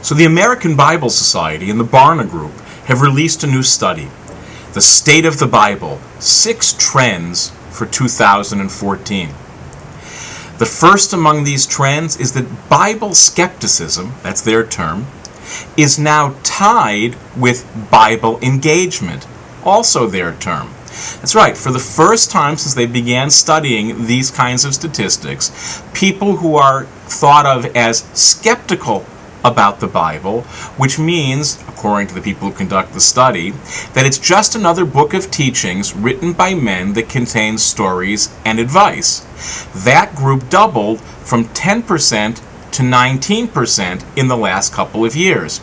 So the American Bible Society and the Barna Group have released a new study, The State of the Bible, 6 Trends for 2014. The first among these trends is that Bible skepticism, that's their term, is now tied with Bible engagement, also their term. That's right, for the first time since they began studying these kinds of statistics, people who are thought of as skeptical about the Bible, which means, according to the people who conduct the study, that it's just another book of teachings written by men that contains stories and advice. That group doubled from 10% to 19% in the last couple of years.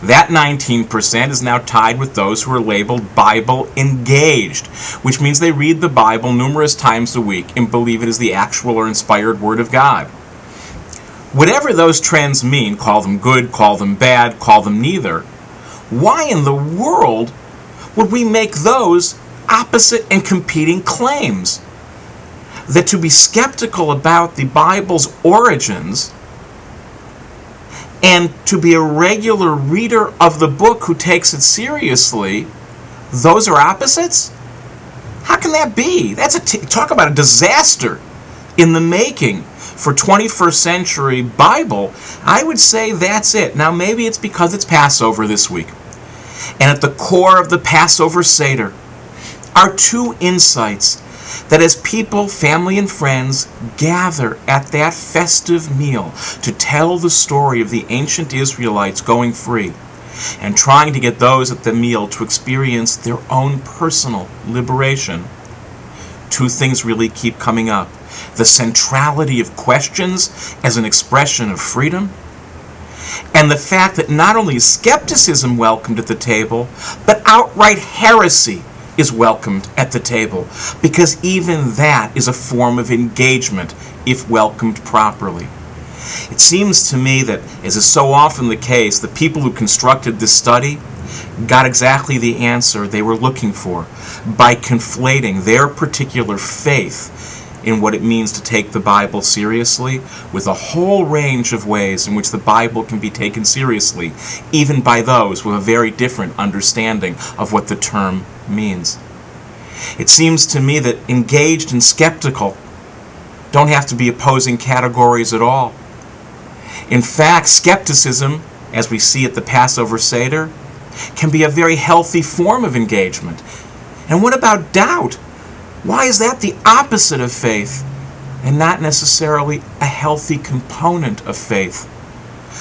That 19% is now tied with those who are labeled Bible engaged, which means they read the Bible numerous times a week and believe it is the actual or inspired Word of God. Whatever those trends mean, call them good, call them bad, call them neither, why in the world would we make those opposite and competing claims? That to be skeptical about the Bible's origins and to be a regular reader of the book who takes it seriously, those are opposites? How can that be? Talk about a disaster in the making for 21st century Bible. I would say that's it. Now maybe it's because it's Passover this week. And at the core of the Passover Seder are two insights that as people, family and friends, gather at that festive meal to tell the story of the ancient Israelites going free and trying to get those at the meal to experience their own personal liberation, two things really keep coming up. The centrality of questions as an expression of freedom, and the fact that not only is skepticism welcomed at the table, but outright heresy is welcomed at the table, because even that is a form of engagement if welcomed properly. It seems to me that, as is so often the case, the people who constructed this study got exactly the answer they were looking for by conflating their particular faith in what it means to take the Bible seriously with a whole range of ways in which the Bible can be taken seriously, even by those with a very different understanding of what the term means. It seems to me that engaged and skeptical don't have to be opposing categories at all. In fact, skepticism, as we see at the Passover Seder, can be a very healthy form of engagement. And what about doubt? Why is that the opposite of faith and not necessarily a healthy component of faith?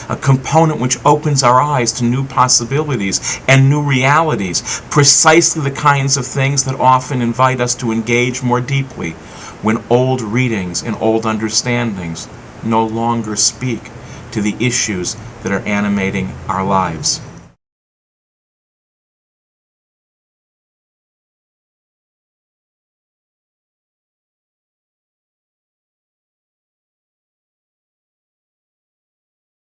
A component which opens our eyes to new possibilities and new realities, precisely the kinds of things that often invite us to engage more deeply when old readings and old understandings no longer speak to the issues that are animating our lives.